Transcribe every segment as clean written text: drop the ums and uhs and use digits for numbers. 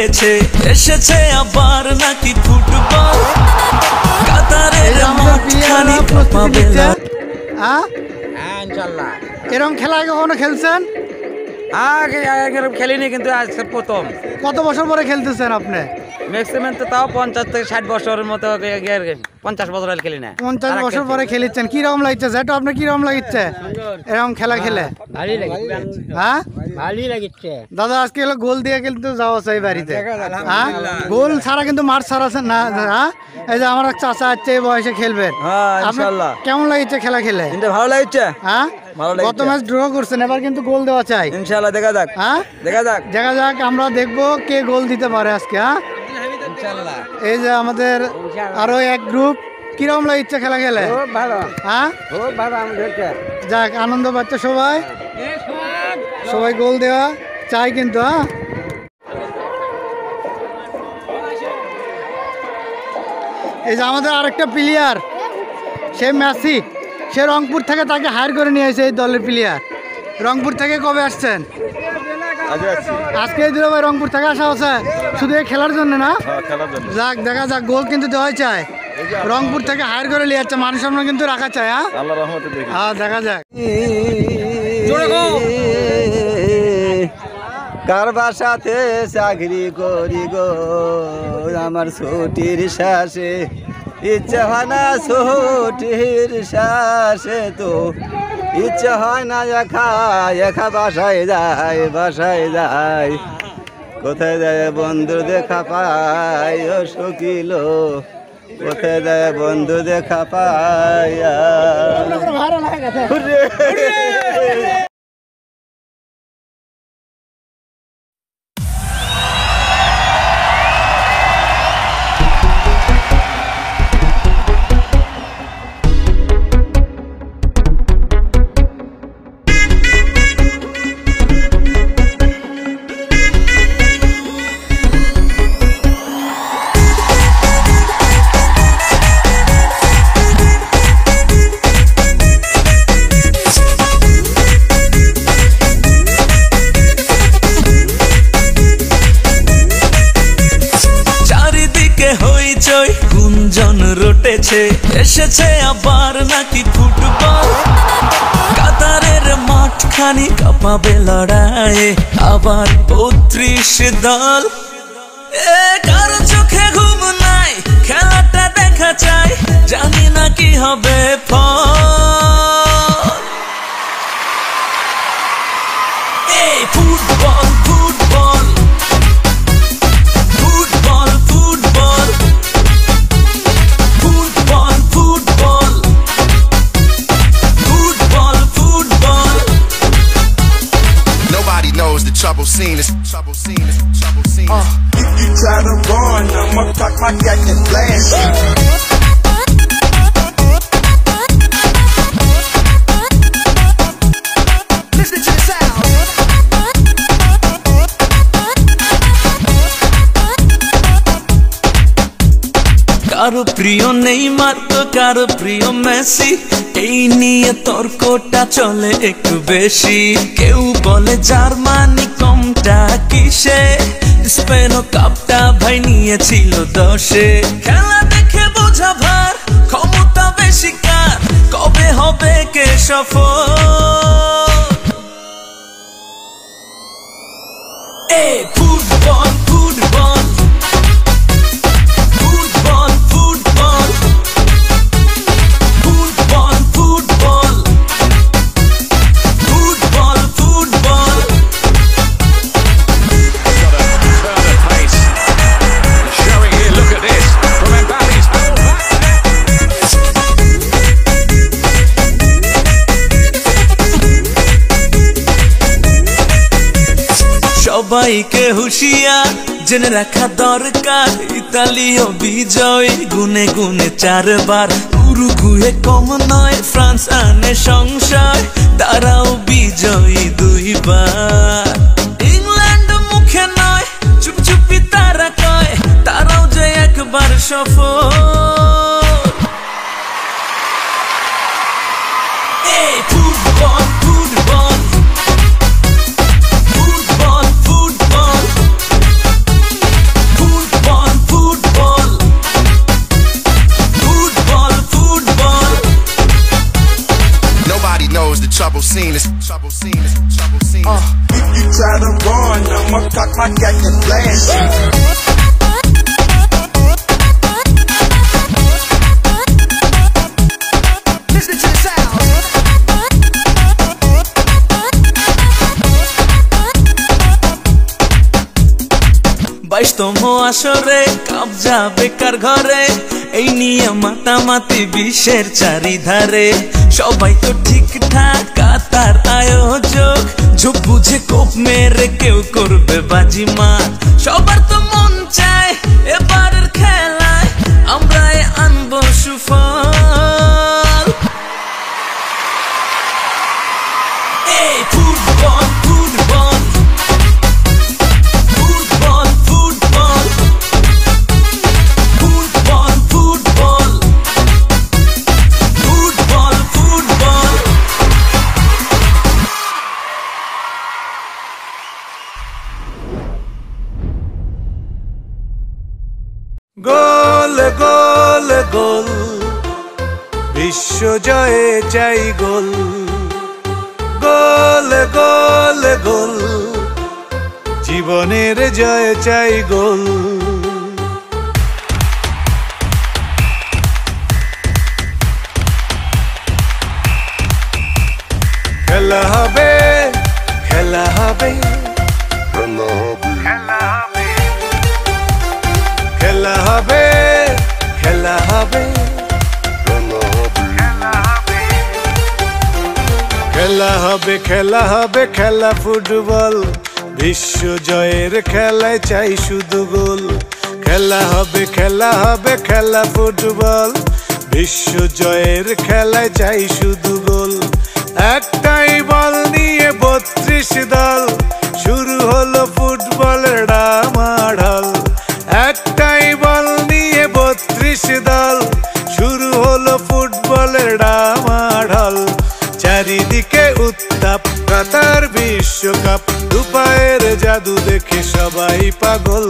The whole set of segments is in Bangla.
রটেছে এসেছে আবার নাকি ফুটবল কাতারের মাঠখানি পাবে না ইনশাআল্লাহ এরকম খেলা আগে কখনো খেলছেন? আগে খেলিনি কিন্তু আজ প্রথম। কত বছর পরে খেলতেছেন আপনি? ম্যাক্সিমাম তো তাও 50 থেকে 60 বছরের মতো 50 বছর আগে খেলি না। 50 বছর পরে খেলিচ্ছেন, কিরকম লাগছে যেটা আপনার কিরকম লাগছে এরকম খেলা খেলে? ভালোই লাগছে। হ্যাঁ ভালোই লাগছে দাদা। আজকে হলো গোল দিয়ে কিন্তু যাওয়া চাই বাড়িতে। হ্যাঁ গোল ছাড়া কিন্তু মাঠ ছাড়া না। হ্যাঁ এই যে আমার চাচা আছে এই বয়সে খেলবেন, ইনশাআল্লাহ। কেমন লাগছে খেলা খেলে? কিন্তু ভালো লাগছে। হ্যাঁ গত ম্যাচ ড্র করছেন, এবার কিন্তু গোল দেওয়া চাই ইনশাআল্লাহ। দেখা যাক। হ্যাঁ দেখা যাক দেখা যাক, আমরা দেখবো কে গোল দিতে পারে আজকে। হ্যাঁ ইনশাআল্লাহ। এই যে আমাদের আরো এক গ্রুপ, কিরকম লাগছে খেলা খেলে? খুব ভালো। হ্যাঁ খুব ভালো আমাদের। যাক আনন্দ পাচ্ছে সবাই, সবাই গোল দেওয়া চাই কিন্তু। হ্যাঁ এই যে আমাদের আরেকটা প্লেয়ার, সে মেসি, সে রংপুর থেকে তাকে হায়ার করে নিয়ে এসে এই দলের প্লেয়ার। রংপুর থেকে কবে আসছেন? আজকে দিল ভাই, রংপুর থেকে আসা হচ্ছে শুধু এই খেলার জন্য না? যাক দেখা যাক, গোল কিন্তু দেওয়াই চায়। রংপুর থেকে হায়ার করে নিয়ে যাচ্ছে, মানুষ সামনে কিন্তু রাখা চায়। হ্যাঁ দেখা যাক। কার বাসাতে চাকরি করি গো, আমার ছুটির শ্বাসে ইচ্ছে হয় না, ছুটির শ্বাসে তো ইচ্ছে হয় না, একা একা বাসায় যায়, বাসায় যায়। কোথায় যায় বন্ধু দেখা পাই ও শকিল, কোথায় যায় বন্ধু দেখা পাই। গুঞ্জন রটেছে এসেছে আবার নাকি ফুটবল কাতারের মাঠখানি কাঁপাবে লড়াইয়ে আবার 32 দল। কারো চোখে ঘুম নাই, খেলাটা দেখা চাই, জানি না কি হবে ফল। এই football football football football football football football football. Nobody knows the trouble scene is trouble scene is trouble scene. If you try to run, I'ma cock my gat and blast you. Listen to the sound. কারো প্রিয় নেইমার তো কারো প্রিয় মেসি, এই নিয়ে তর্কটা চলে একটু বেশি। কেউ বলে জার্মানি কমটা কিসে, স্পেন কাপটা ভাই নিয়েছিল 10-এ। খেলা দেখে বোঝা ভার, ক্ষমতা বেশি কার, কবে হবে কে সফল। এই football football football football football football football football. Turn the pace. Showing here, look at this. From Mbappe's সবাইকে হুঁশিয়ার জেনে রাখা দরকার, ইতালীয় বিজয় গুনে গুনে 4 বার। উরুগুয়ে কম নয়, ফ্রান্স আনে সংশয়, তারাও বিজয়ী 2 বার। ইংল্যান্ড মুখে নয়, চুপচুপি তারা কয়, তারাও যে একবার সফল। এই football football football football is the trouble scene. It's trouble scene. It's trouble scene. You try to run, I'ma cock my gat and blast you. Listen to the sound. বাইশতম আসরে কবজা বেকার ঘরে এই নিয়ে মাতামাতি বিশ্বের চারিধারে সবাই তো ঠিকঠাক কাতার আয়োজক ঝোপ বুঝে কোপ মেরে কেউ করবে বাজিমাত সবার তো মন চায় এবারের খেলায় আমরা আনবো সুফল এই football football football football football football football football goal goal goal বিশ্ব জয়ে চাই গোল গোল গোল গোল জীবনের জয়ে চাই গোল খেলা হবে খেলা হবে খেলা হবে খেলা হবে খেলা হবে খেলা হবে খেলা ফুটবল বিশ্ব জয়ের খেলায় চাই শুধু গোল খেলা হবে খেলা ফুটবল বিশ্ব জয়ের খেলায় চাই শুধু গোল একটাই বল নিয়ে 32 দল শুরু হলো ফুটবলের ডামাডোল একটাই বল নিয়ে 32 দল শুরু হলো ফুটবলের ডামাডোল চারিদিকে উত্তাপ কাতার বিশ্বকাপ দুপায়ের জাদু দেখে সবাই পাগল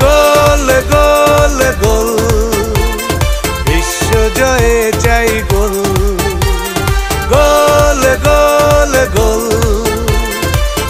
গোল গোল গোল বিশ্ব জয়ে চাই গোল গোল গোল গোল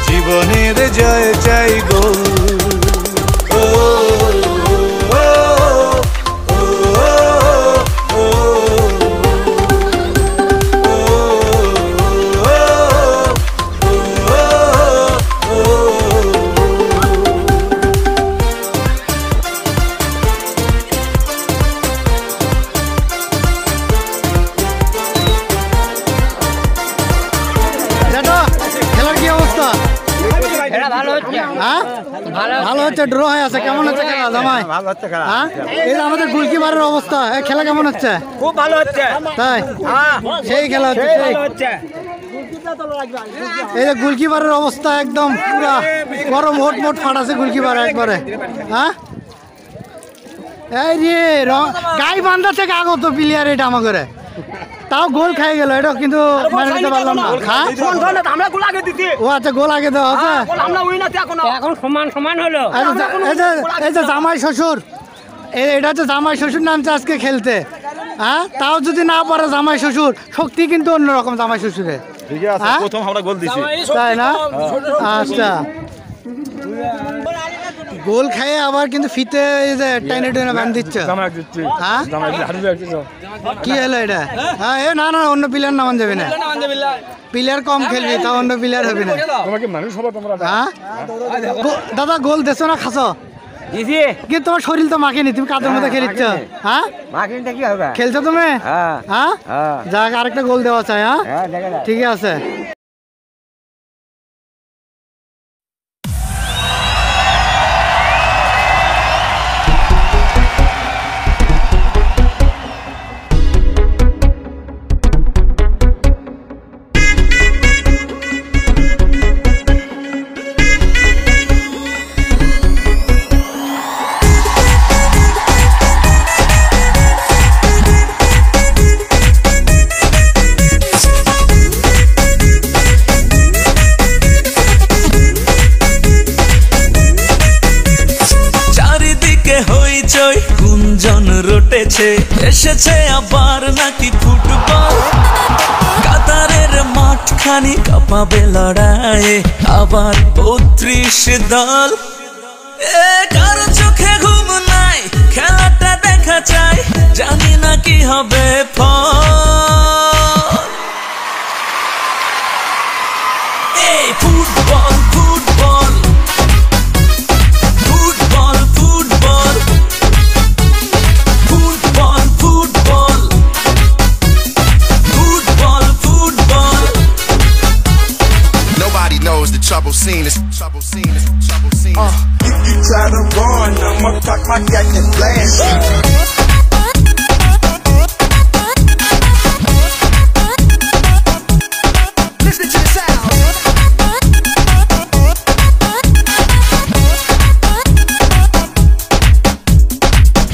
জীবনের জয়ে চাই গোল ভালো হচ্ছে ড্র হয়ে আছে কেমন হচ্ছে খেলা জামাই এই যে আমাদের গোলকিপারের অবস্থা খেলা কেমন হচ্ছে খুব ভালো হচ্ছে তাই সেই খেলা হচ্ছে এই যে গোলকিপারের অবস্থা একদম পুরা গরম মোট মোট ফাটাছে গোলকিপার একবারে হ্যাঁ এই রে গাই বান্ধা থেকে আগত প্লেয়ার এটা আমার করে তাও গোল খাই গেল এটা কিন্তু মানে দিতে পারলাম না ও আচ্ছা গোল আগে দেওয়া আছে এখন সমান সমান হলো এই যে জামাই শ্বশুর এটা হচ্ছে জামাই শ্বশুর নামছে আজকে খেলতে হ্যাঁ তাও যদি না পারে জামাই শ্বশুর শক্তি কিন্তু অন্যরকম জামাই শ্বশুরে প্রথম আমরা গোল দিছি তাই না আচ্ছা গোল খাইয়ে আবার কিন্তু ফিতে এই যে টাইনে টাইনে বাঁধ দিচ্ছে হ্যাঁ কি হলো এটা হ্যাঁ এ না না অন্য প্লেয়ার নামান যাবে না প্লেয়ার কম খেলবি তা অন্য প্লেয়ার হবে না হ্যাঁ দাদা গোল দেছো না খাসো কিন্তু তোমার শরীর তো মাখেনি তুমি কাদের মধ্যে খেলিচ্ছ হ্যাঁ খেলছো তুমি হ্যাঁ যাক আরেকটা গোল দেওয়া চাই হ্যাঁ ঠিক আছে এসেছে আবার নাকি ফুটবল কাতারের মাঠ খানি কাঁপাবে লড়াইয়ে আবার ৩২ দল কারো চোখে ঘুম নাই খেলাটা দেখা চাই জানি না কি হবে ফল এই football football football football football football football football Nobody knows the trouble scene is trouble scene is trouble scene. You try to run, I'ma cock my gat and blast you. Listen to the sound.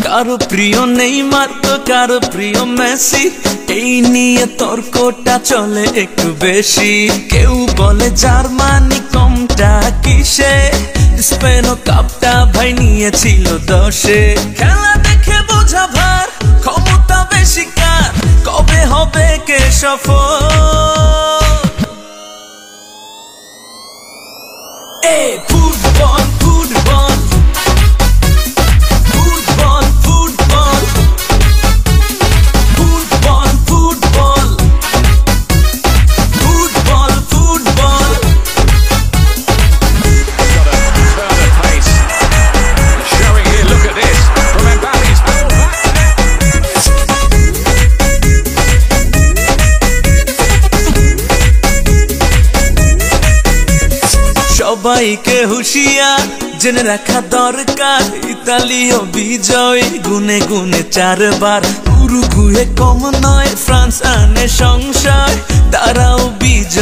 কারো প্রিয় নেইমার তো কারো প্রিয় মেসি এই নিয়ে তর্কটা চলে একটু বেশি কেউ বলে জার্মানি কমটা কিসে স্পেন কাপটা ভাই নিয়েছিল 10-এ খেলা দেখে বোঝা ভার ক্ষমতা বেশি কার কবে হবে কে সফল এই football football football football football football football football Turn of pace. Showing here, look at this. From Mbappe's ball সবাইকে হুঁশিয়ার জেনে রাখা দরকার ইতালীয় বিজয় গুনে গুনে 4 বার উরুগুয়ে কম নয় ফ্রান্স আনে সংশয় তারাও বিজয়